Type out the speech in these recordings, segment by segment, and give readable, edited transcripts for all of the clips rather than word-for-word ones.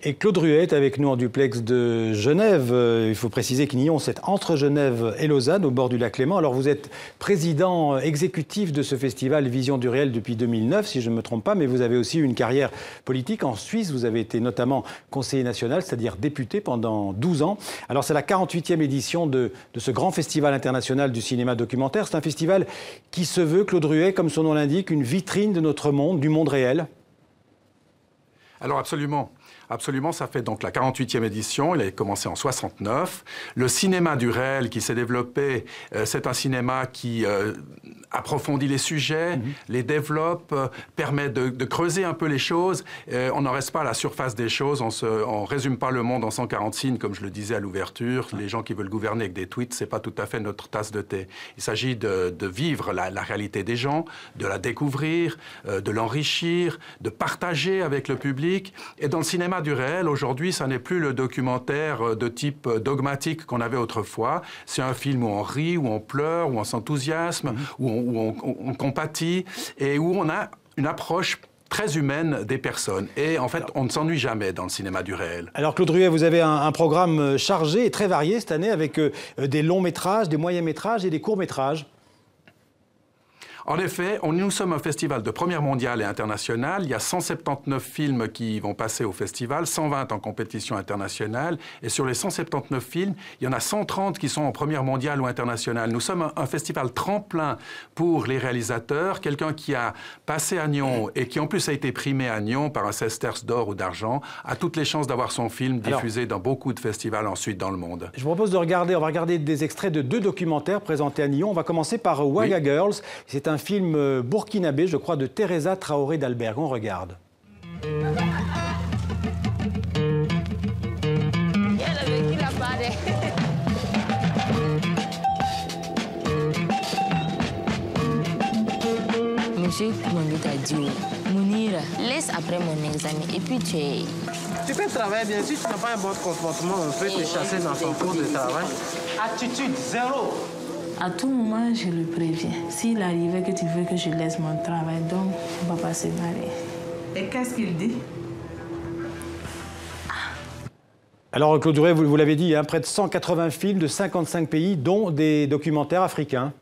Et Claude Ruet est avec nous en duplex de Genève. Il faut préciser que Nyon, c'est entre Genève et Lausanne, au bord du lac Léman. Alors vous êtes président exécutif de ce festival Vision du réel depuis 2009, si je ne me trompe pas, mais vous avez aussi eu une carrière politique en Suisse. Vous avez été notamment conseiller national, c'est-à-dire député pendant 12 ans. Alors c'est la 48e édition de ce grand festival international du cinéma documentaire. C'est un festival qui se veut, Claude Ruet, comme son nom l'indique, une vitrine de notre monde, du monde réel. Alors absolument. Absolument, ça fait donc la 48e édition, il a commencé en 69. Le cinéma du réel qui s'est développé, c'est un cinéma qui approfondit les sujets, les développe, permet de creuser un peu les choses. On n'en reste pas à la surface des choses, on résume pas le monde en 140 signes, comme je le disais à l'ouverture. Les gens qui veulent gouverner avec des tweets, c'est pas tout à fait notre tasse de thé. Il s'agit de vivre la réalité des gens, de la découvrir, de l'enrichir, de partager avec le public. Et dans le cinéma du réel, aujourd'hui, ça n'est plus le documentaire de type dogmatique qu'on avait autrefois. C'est un film où on rit, où on pleure, où on s'enthousiasme, où on compatit et où on a une approche très humaine des personnes. Et en fait, on ne s'ennuie jamais dans le cinéma du réel. Alors Claude Ruet, vous avez un programme chargé et très varié cette année avec des longs métrages, des moyens métrages et des courts métrages. En effet, nous sommes un festival de première mondiale et internationale. Il y a 179 films qui vont passer au festival, 120 en compétition internationale. Et sur les 179 films, il y en a 130 qui sont en première mondiale ou internationale. Nous sommes un festival tremplin pour les réalisateurs. Quelqu'un qui a passé à Nyon et qui en plus a été primé à Nyon par un sesterce d'or ou d'argent a toutes les chances d'avoir son film diffusé dans beaucoup de festivals ensuite dans le monde. Je vous propose de regarder, on va regarder des extraits de 2 documentaires présentés à Nyon. On va commencer par Ouaga Girls. C'est un film burkinabé, je crois, de Teresa Traoré d'Albergue. On regarde. Monsieur m'invite à Dieu. Mounir, laisse après mon examen et puis tu es... Tu peux travailler bien. Si tu n'as pas un bon comportement, on peut te chasser dans ton cours de travail. Attitude, zéro. À tout moment, je le préviens. S'il arrivait que tu veux que je laisse mon travail, donc on ne va pas se marier. Et qu'est-ce qu'il dit? Alors Claude Ruet, vous l'avez dit, hein, près de 180 films de 55 pays, dont des documentaires africains.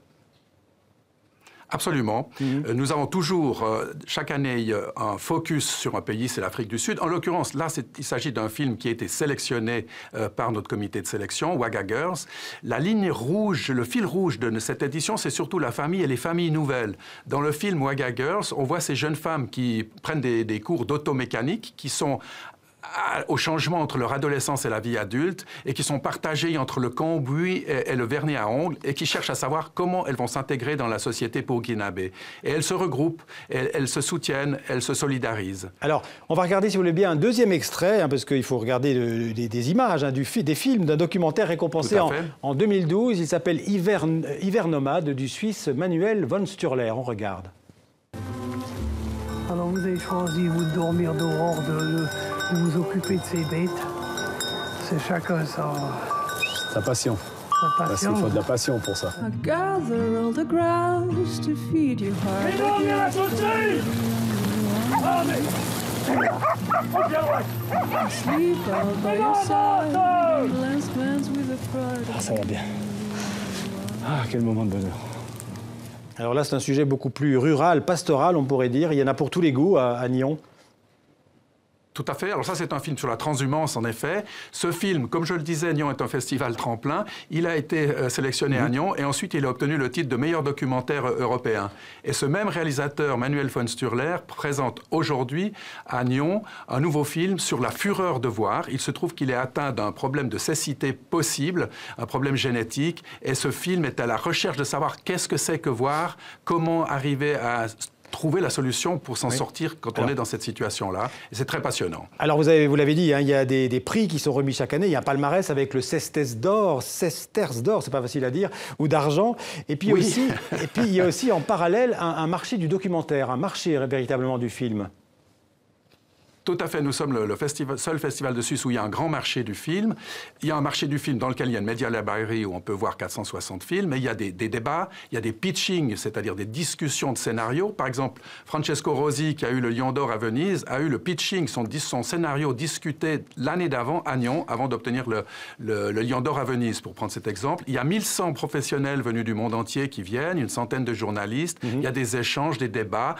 Absolument. Nous avons toujours, chaque année, un focus sur un pays, c'est l'Afrique du Sud. En l'occurrence, là, il s'agit d'un film qui a été sélectionné par notre comité de sélection, Ouaga Girls. La ligne rouge, le fil rouge de cette édition, c'est surtout la famille et les familles nouvelles. Dans le film Ouaga Girls, on voit ces jeunes femmes qui prennent des cours d'automécanique, qui sont au changement entre leur adolescence et la vie adulte et qui sont partagées entre le cambouis et le vernis à ongles et qui cherchent à savoir comment elles vont s'intégrer dans la société burkinabé. Et elles se regroupent, elles se soutiennent, elles se solidarisent. Alors, on va regarder, si vous voulez bien, un deuxième extrait, hein, parce qu'il faut regarder des images, hein, des films, d'un documentaire récompensé en 2012. Il s'appelle Hiver nomade du Suisse Manuel von Sturler. On regarde. Alors vous avez choisi, vous, de dormir dehors, de vous occuper de ces bêtes. C'est chacun sa passion. Parce qu'il faut de la passion pour ça. Ah, ça va bien. Ah, quel moment de bonheur. Alors là, c'est un sujet beaucoup plus rural, pastoral, on pourrait dire. Il y en a pour tous les goûts à Nyon. Tout à fait. Alors ça, c'est un film sur la transhumance, en effet. Ce film, comme je le disais, Nyon est un festival tremplin. Il a été sélectionné à Nyon et ensuite, il a obtenu le titre de meilleur documentaire européen. Et ce même réalisateur, Manuel von Sturler, présente aujourd'hui à Nyon un nouveau film sur la fureur de voir. Il se trouve qu'il est atteint d'un problème de cécité possible, un problème génétique. Et ce film est à la recherche de savoir qu'est-ce que c'est que voir, comment arriver à trouver la solution pour s'en sortir quand on est dans cette situation-là. Et c'est très passionnant. Alors, vous l'avez dit, hein, il y a des prix qui sont remis chaque année. Il y a un palmarès avec le sesterce d'or, c'est pas facile à dire, ou d'argent. Et puis, il y a aussi en parallèle un marché du documentaire, un marché véritablement du film. Tout à fait. Nous sommes le seul festival de Suisse où il y a un grand marché du film. Il y a un marché du film dans lequel il y a une Media Library où on peut voir 460 films. Mais il y a des débats, il y a des pitchings, c'est-à-dire des discussions de scénarios. Par exemple, Francesco Rosi, qui a eu le Lion d'Or à Venise, a eu le pitching, son scénario discuté l'année d'avant à Nyon, avant d'obtenir le Lion d'Or à Venise, pour prendre cet exemple. Il y a 1100 professionnels venus du monde entier qui viennent, une centaine de journalistes. Il y a des échanges, des débats,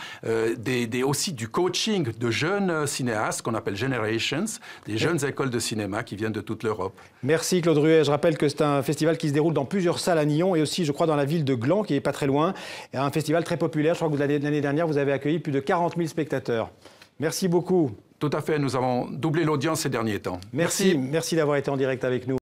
aussi du coaching de jeunes cinéastes qu'on appelle Generations, des jeunes écoles de cinéma qui viennent de toute l'Europe. Merci Claude Ruet. Je rappelle que c'est un festival qui se déroule dans plusieurs salles à Nyon et aussi, je crois, dans la ville de Gland, qui est pas très loin. Et un festival très populaire. Je crois que l'année dernière, vous avez accueilli plus de 40 000 spectateurs. Merci beaucoup. Tout à fait. Nous avons doublé l'audience ces derniers temps. Merci d'avoir été en direct avec nous.